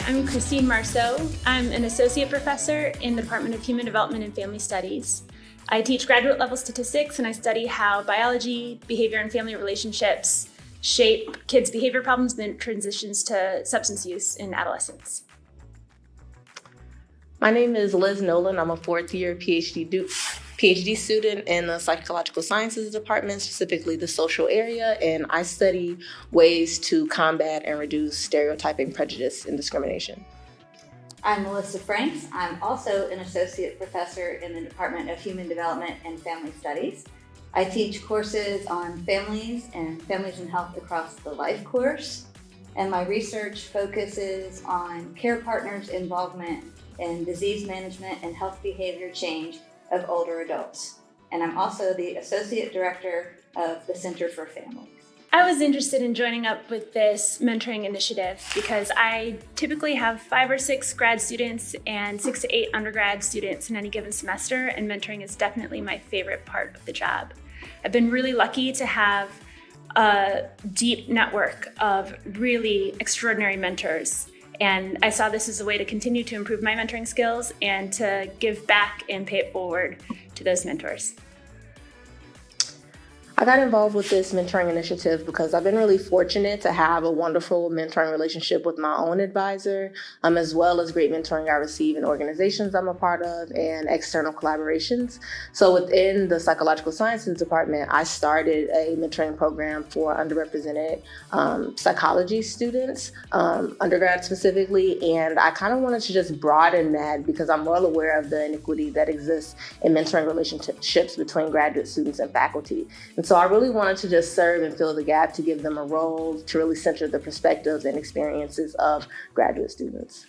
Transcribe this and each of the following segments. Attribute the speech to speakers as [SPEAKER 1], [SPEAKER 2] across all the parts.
[SPEAKER 1] I'm Kristine Marceau. I'm an associate professor in the Department of Human Development and Family Studies. I teach graduate level statistics, and I study how biology, behavior, and family relationships shape kids' behavior problems and then transitions to substance use in adolescence.
[SPEAKER 2] My name is Liz Noland. I'm a fourth-year PhD student in the Psychological Sciences Department, specifically the social area, and I study ways to combat and reduce stereotyping, prejudice, and discrimination.
[SPEAKER 3] I'm Melissa Franks. I'm also an associate professor in the Department of Human Development and Family Studies. I teach courses on families and health across the life course, and my research focuses on care partners' involvement in disease management and health behavior change of older adults. And I'm also the associate director of the Center for Families.
[SPEAKER 1] I was interested in joining up with this mentoring initiative because I typically have 5 or 6 grad students and 6 to 8 undergrad students in any given semester, and mentoring is definitely my favorite part of the job. I've been really lucky to have a deep network of really extraordinary mentors, and I saw this as a way to continue to improve my mentoring skills and to give back and pay it forward to those mentors.
[SPEAKER 2] I got involved with this mentoring initiative because I've been really fortunate to have a wonderful mentoring relationship with my own advisor, as well as great mentoring I receive in organizations I'm a part of and external collaborations. So within the Psychological Sciences Department, I started a mentoring program for underrepresented psychology students, undergrad specifically, and I kind of wanted to just broaden that because I'm well aware of the inequity that exists in mentoring relationships between graduate students and faculty. And so I really wanted to just serve and fill the gap to give them a role to really center the perspectives and experiences of graduate students.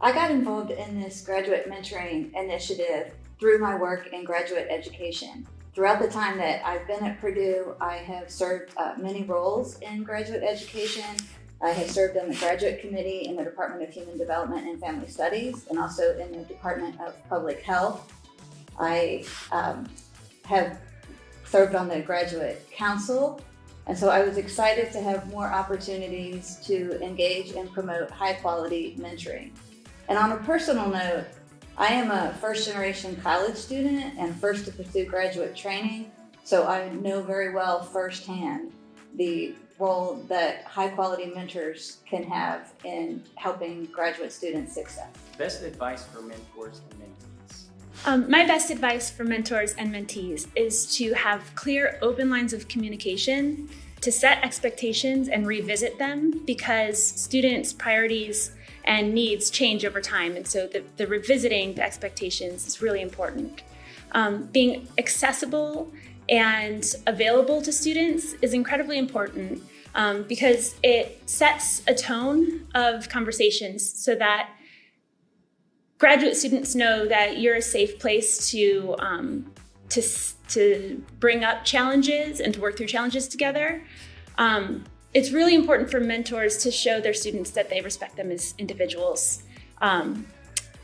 [SPEAKER 3] I got involved in this graduate mentoring initiative through my work in graduate education. Throughout the time that I've been at Purdue, I have served many roles in graduate education. I have served on the graduate committee in the Department of Human Development and Family Studies, and also in the Department of Public Health. I have served on the graduate council, and so I was excited to have more opportunities to engage and promote high quality mentoring. And on a personal note, I am a first generation college student and first to pursue graduate training, so I know very well firsthand the role that high quality mentors can have in helping graduate students success.
[SPEAKER 4] Best advice for mentors and mentees?
[SPEAKER 1] My best advice for mentors and mentees is to have clear, open lines of communication, to set expectations and revisit them, because students' priorities and needs change over time. And so the revisiting the expectations is really important. Being accessible and available to students is incredibly important because it sets a tone of conversations so that graduate students know that you're a safe place to bring up challenges and to work through challenges together. It's really important for mentors to show their students that they respect them as individuals,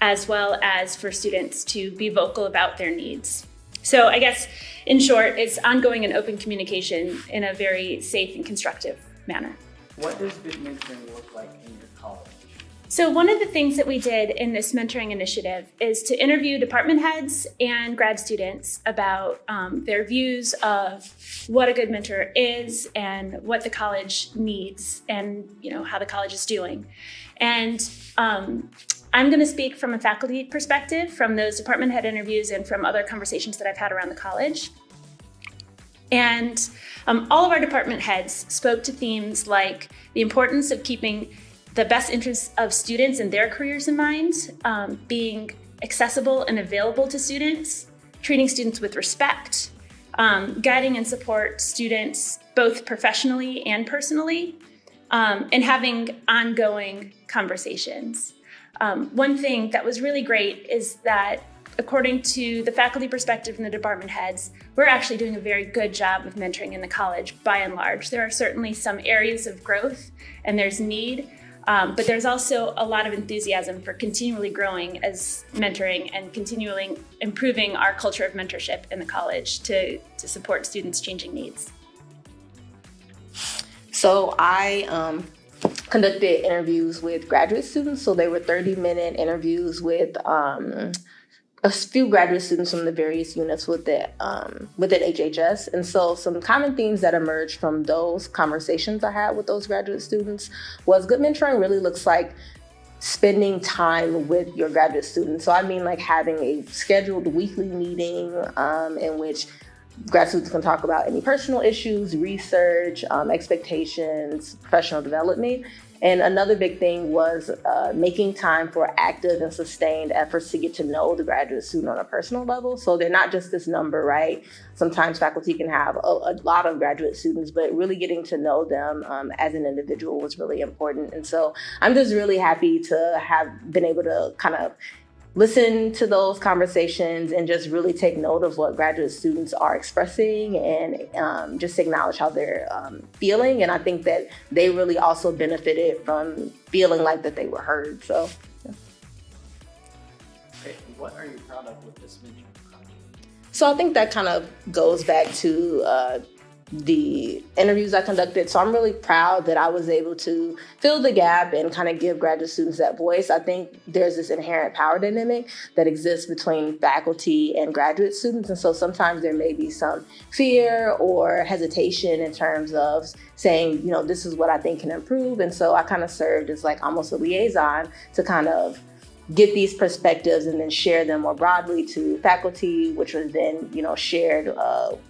[SPEAKER 1] as well as for students to be vocal about their needs. So I guess, in short, it's ongoing and open communication in a very safe and constructive manner.
[SPEAKER 4] What does good mentoring look like in your college?
[SPEAKER 1] So one of the things that we did in this mentoring initiative is to interview department heads and grad students about their views of what a good mentor is and what the college needs and how the college is doing. And I'm going to speak from a faculty perspective from those department head interviews and from other conversations that I've had around the college. And all of our department heads spoke to themes like the importance of keeping the best interests of students and their careers in mind, being accessible and available to students, treating students with respect, guiding and support students both professionally and personally, and having ongoing conversations. One thing that was really great is that according to the faculty perspective and the department heads, we're actually doing a very good job of mentoring in the college by and large. There are certainly some areas of growth and there's need, but there's also a lot of enthusiasm for continually growing as mentoring and continually improving our culture of mentorship in the college to support students' changing needs.
[SPEAKER 2] So I conducted interviews with graduate students. So they were 30-minute interviews with a few graduate students from the various units within HHS. And so some common themes that emerged from those conversations I had with those graduate students was good mentoring really looks like spending time with your graduate students. So I mean like having a scheduled weekly meeting in which grad students can talk about any personal issues, research, expectations, professional development. And another big thing was making time for active and sustained efforts to get to know the graduate student on a personal level. So they're not just this number, right? Sometimes faculty can have a lot of graduate students, but really getting to know them as an individual was really important. And so I'm just really happy to have been able to kind of listen to those conversations and just really take note of what graduate students are expressing and just acknowledge how they're feeling. And I think that they really also benefited from feeling like that they were heard. So, yeah.
[SPEAKER 4] Okay, what are you proud of with this mentoring project?
[SPEAKER 2] So I think that kind of goes back to the interviews I conducted. So I'm really proud that I was able to fill the gap and kind of give graduate students that voice. I think there's this inherent power dynamic that exists between faculty and graduate students. And so sometimes there may be some fear or hesitation in terms of saying, you know, this is what I think can improve. And so I kind of served as like almost a liaison to kind of get these perspectives and then share them more broadly to faculty, which was then, you know, shared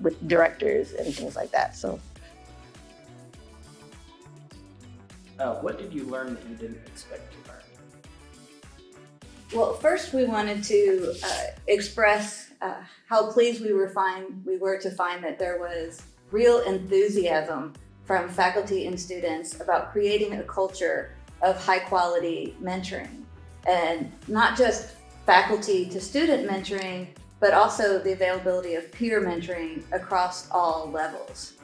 [SPEAKER 2] with directors and things like that. So,
[SPEAKER 4] what did you learn that you didn't expect to learn?
[SPEAKER 3] Well, first we wanted to express how pleased we were to find that there was real enthusiasm from faculty and students about creating a culture of high quality mentoring. And not just faculty to student mentoring, but also the availability of peer mentoring across all levels.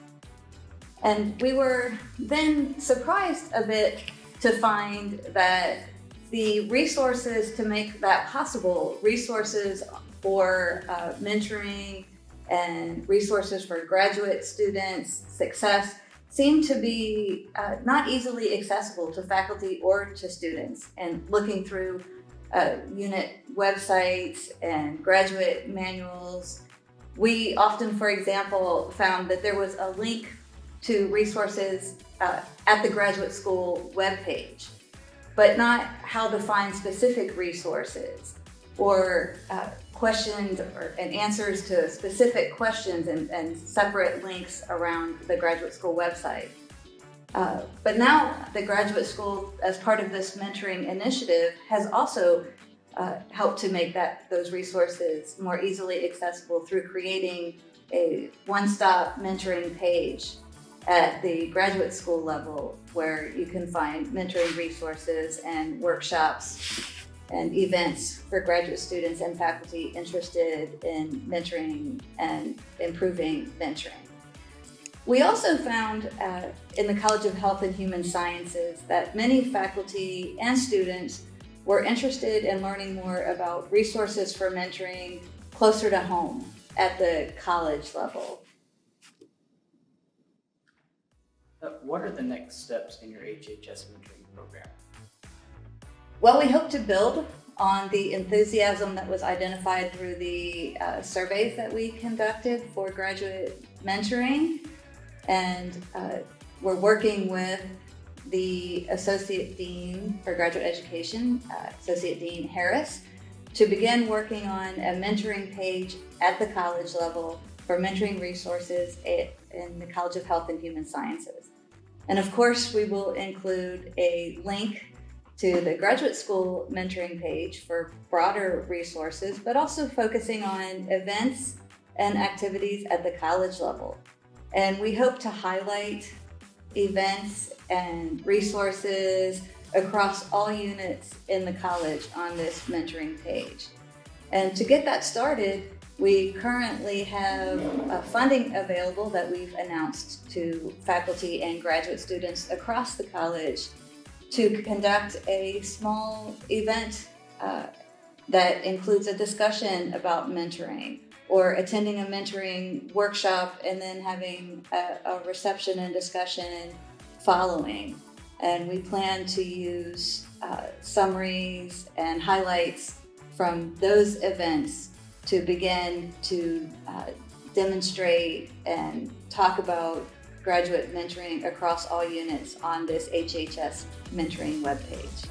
[SPEAKER 3] And we were then surprised a bit to find that the resources to make that possible, resources for mentoring and resources for graduate students' success, seem to be not easily accessible to faculty or to students. And looking through unit websites and graduate manuals, we often, for example, found that there was a link to resources at the graduate school webpage, but not how to find specific resources or questions and answers to specific questions and separate links around the graduate school website. But now the graduate school, as part of this mentoring initiative, has also helped to make those resources more easily accessible through creating a one-stop mentoring page at the graduate school level where you can find mentoring resources and workshops and events for graduate students and faculty interested in mentoring and improving mentoring. We also found in the College of Health and Human Sciences that many faculty and students were interested in learning more about resources for mentoring closer to home at the college level.
[SPEAKER 4] What are the next steps in your HHS mentoring program?
[SPEAKER 3] Well, we hope to build on the enthusiasm that was identified through the surveys that we conducted for graduate mentoring. And we're working with the Associate Dean for Graduate Education, Associate Dean Harris, to begin working on a mentoring page at the college level for mentoring resources in the College of Health and Human Sciences. And of course, we will include a link to the graduate school mentoring page for broader resources, but also focusing on events and activities at the college level. And we hope to highlight events and resources across all units in the college on this mentoring page. And to get that started, we currently have funding available that we've announced to faculty and graduate students across the college to conduct a small event that includes a discussion about mentoring, or attending a mentoring workshop and then having a reception and discussion following. And we plan to use summaries and highlights from those events to begin to demonstrate and talk about graduate mentoring across all units on this HHS mentoring webpage.